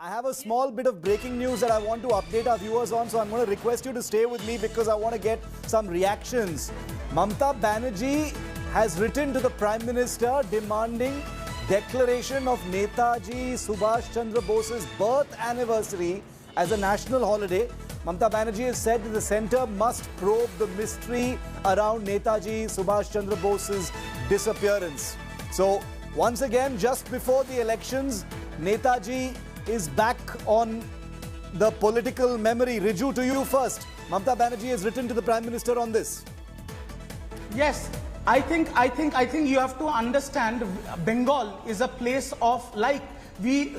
I have a small bit of breaking news that I want to update our viewers on, so I'm going to request you to stay with me because I want to get some reactions. Mamata Banerjee has written to the Prime Minister demanding declaration of Netaji Subhash Chandra Bose's birth anniversary as a national holiday. Mamata Banerjee has said that the centre must probe the mystery around Netaji Subhash Chandra Bose's disappearance. So, once again, just before the elections, Netaji is back on the political memory. Riju, to you first. Mamata Banerjee has written to the Prime Minister on this. Yes, I think you have to understand Bengal is a place of, like, we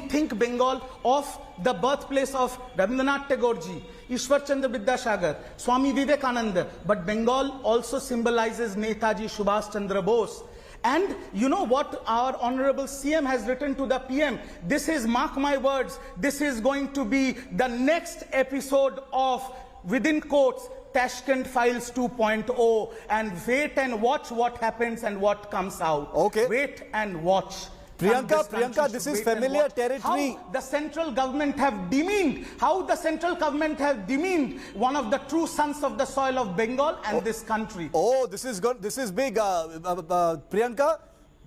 think Bengal of the birthplace of Rabindranath Tagore ji, Ishwar Chandra Vidyasagar, Swami Vivekananda, but Bengal also symbolizes Netaji Subhash Chandra Bose. And you know what our Honorable CM has written to the PM? This is, mark my words, this is going to be the next episode of, within quotes, Tashkent Files 2.0, and wait and watch what happens and what comes out. Okay. Wait and watch. Priyanka, this is familiar territory. How the central government have demeaned, one of the true sons of the soil of Bengal and this country. Oh, this is good. This is big. Priyanka,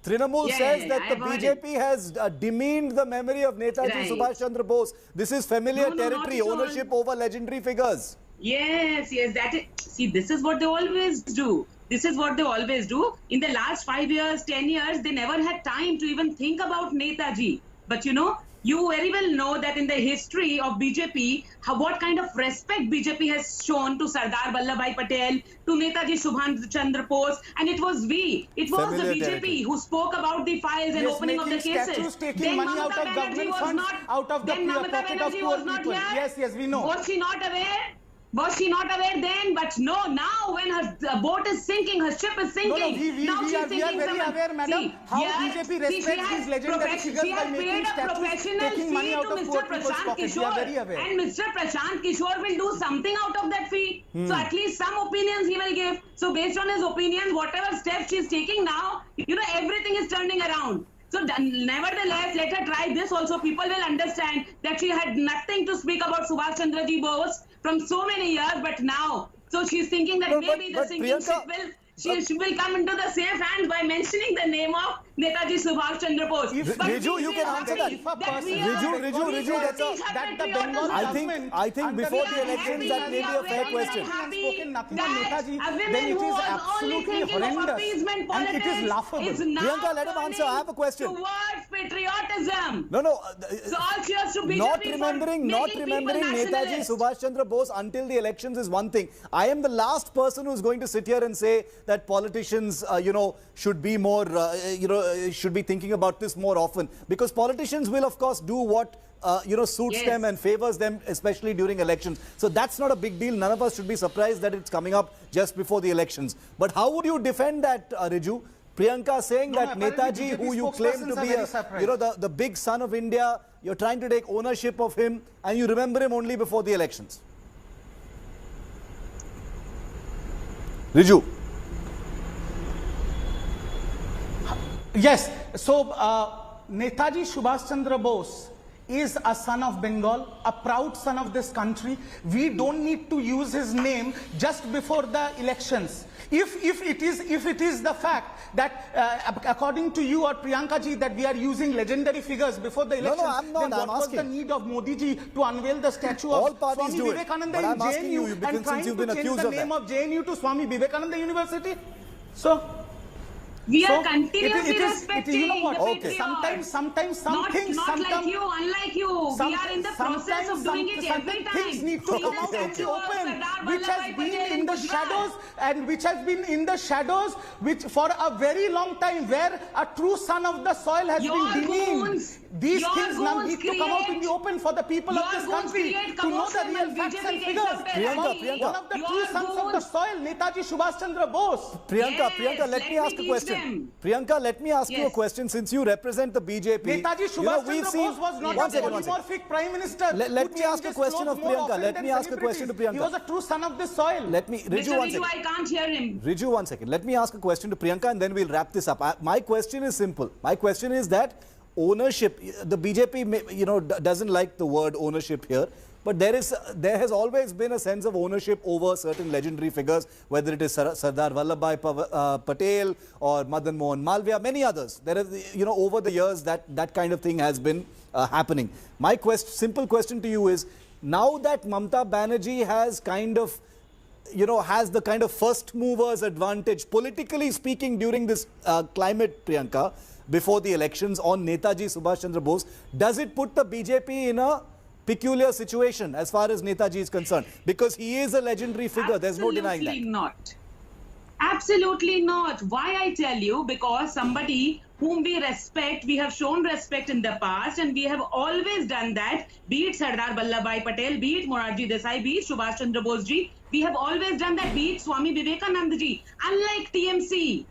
Trinamool says that the BJP has demeaned the memory of Netaji Subhash Chandra Bose. This is familiar territory, ownership over legendary figures. Yes, that is, see, this is what they always do. This is what they always do. In the last 5 years, 10 years, they never had time to even think about Netaji. But you know, you very well know that in the history of BJP, what kind of respect BJP has shown to Sardar Vallabhbhai Patel, to Netaji Subhash Chandra Bose, and it was the BJP who spoke about the files and opening of the cases. Taking money out of government funds, out of the pocket of poor people. Yes, we know. Was she not aware? Was she not aware then? But no, now when her boat is sinking, her ship is sinking. We are very aware, madam, how BJP respects these legendary figures by making statues, taking money out of poor people's pockets. We are very aware. And Mr. Prashant Kishore will do something out of that fee. So at least some opinions he will give. So based on his opinions, whatever steps she is taking now, you know, everything is turning around. So nevertheless, let her try this also. People will understand that she had nothing to speak about Subhash Chandra Ji Bose from so many years, but now, so she's thinking that maybe the sinking ship will, she will come into the safe hands by mentioning the name of Netaji Subhash Chandra Bose. Riju, you can answer that. Riju, I think before the elections that may be a fair question. Then it is absolutely horrendous and it is laughable. Priyanka, let him answer. I have a question. Towards patriotism. No. So all cheers to BJP not remembering Netaji Subhash Chandra Bose until the elections is one thing. I am the last person who's going to sit here and say that politicians, should be more, should be thinking about this more often, because politicians will, of course, do what suits them and favors them, especially during elections. So that's not a big deal. None of us should be surprised that it's coming up just before the elections. But how would you defend that, Riju? Priyanka saying that Netaji, who you claim to be the big son of India, you're trying to take ownership of him and you remember him only before the elections. Riju. Yes, so Netaji Subhash Chandra Bose is a son of Bengal, a proud son of this country. We don't need to use his name just before the elections. If it is the fact that according to you or Priyanka ji that we are using legendary figures before the elections, I'm not. Then what was the need of Modi ji to unveil the statue of Swami Vivekananda in JNU and trying to change the name of JNU to Swami Vivekananda University? So we are continuously respecting you know what? the Okay. Sometimes some things, unlike you. We are in the process of doing it every time. Things need to come out in the open, which has been in the shadows and which has been in the shadows, which for a very long time, where a true son of the soil has been demeaned. These things now need to come out in the open for the people of this country to know the real facts and figures. Priyanka. One of the true sons of the soil, Netaji Subhash Chandra Bose. Priyanka, let me ask a question. Priyanka, let me ask you a question since you represent the BJP. Netaji Subhash Chandra Bose was not a polymorphic prime minister. Let me ask a question of Priyanka. Let me ask a question to Priyanka. He was a true son of this soil. Riju, one second. I can't hear him. Riju, one second. Let me ask a question to Priyanka and then we'll wrap this up. My question is simple. My question is that ownership, the BJP, doesn't like the word ownership here. But there has always been a sense of ownership over certain legendary figures, whether it is Sardar Vallabhbhai Patel or Madan Mohan Malviya, many others. There is, over the years that kind of thing has been happening. My simple question to you is, now that Mamata Banerjee has has the kind of first movers advantage, politically speaking, during this climate, Priyanka, before the elections on Netaji Subhash Chandra Bose, does it put the BJP in a peculiar situation as far as Netaji is concerned? Because he is a legendary figure. There's no denying that. Absolutely not. Absolutely not. Why I tell you? Because somebody whom we respect, we have shown respect in the past, and we have always done that, be it Sardar Vallabhbhai Patel, be it Morarji Desai, be it Subhash Chandra Bose ji, we have always done that, be it Swami Vivekananda ji. Unlike TMC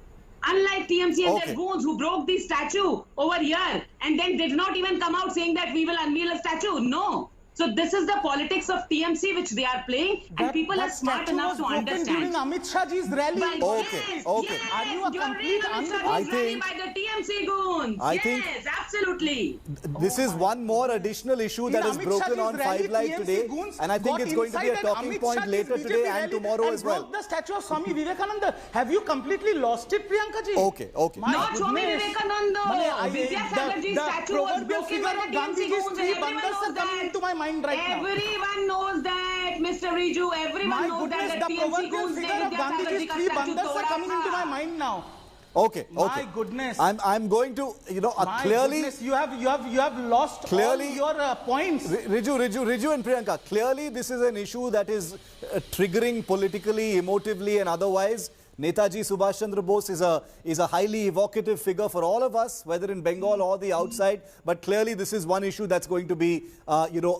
and their goons who broke the statue over here and then did not even come out saying that we will unveil a statue. No. So this is the politics of TMC which they are playing, and people are smart enough to understand. During Amit Shah ji's rally. Okay. Yes, Are you a complete I think by the TMC goons. Yes, absolutely. This is one more additional issue that is broken on 5 Live today, and I think it's going to be a talking point later today and tomorrow as well. The statue of Swami Vivekananda. Have you completely lost it, Priyanka ji? Okay. Not Swami Vivekananda. Vidyasagar ji's statue was broken by the TMC goons, and everyone knows that. Into my mind right now. Everyone knows that, Mr. Riju. Everyone knows that the TMC goons figure of Gandhiji's three bandars are coming into my mind now. Okay. My goodness. I'm going to, clearly. Goodness, you have lost clearly all your points. Riju and Priyanka, clearly this is an issue that is triggering politically, emotively and otherwise. Netaji Subhash Chandra Bose is a highly evocative figure for all of us, whether in Bengal or the outside. But clearly, this is one issue that's going to be,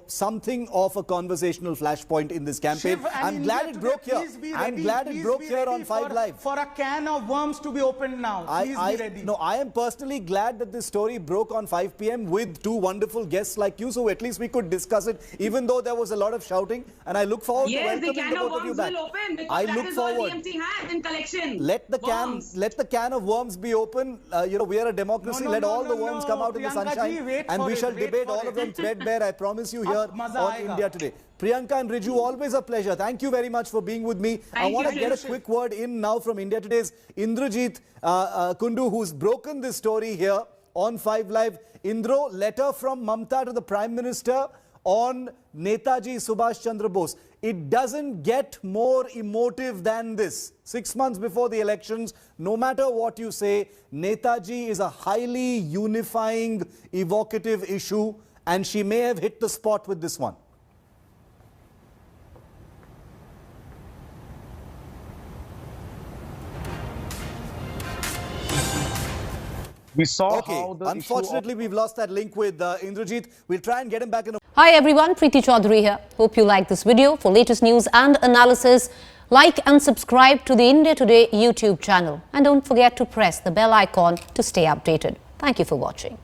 something of a conversational flashpoint in this campaign. I'm glad it broke here. I'm glad it broke here on 5 Live. For a can of worms to be opened now. Please be ready. No, I am personally glad that this story broke on 5 p.m. with two wonderful guests like you, so at least we could discuss it, even though there was a lot of shouting. And I look forward to welcoming the both of you back. Yes, the can of worms will open, because that is all TMC has in collection. Let the can of worms be open. We are a democracy. Let all the worms come out in the sunshine, and we shall debate all of them threadbare. I promise you here on India Today. Priyanka and Riju, always a pleasure. Thank you very much for being with me. I want to get a quick word in now from India Today's Indrajit Kundu, who's broken this story here on 5 Live. Indro, letter from Mamata to the Prime Minister on Netaji Subhash Chandra Bose. It doesn't get more emotive than this. 6 months before the elections, no matter what you say, Netaji is a highly unifying, evocative issue, and she may have hit the spot with this one. We saw how the unfortunately, we've lost that link with Indrajit. We'll try and get him back in a... Hi everyone, Preeti Chaudhary here. Hope you like this video. For latest news and analysis, like and subscribe to the India Today YouTube channel. And don't forget to press the bell icon to stay updated. Thank you for watching.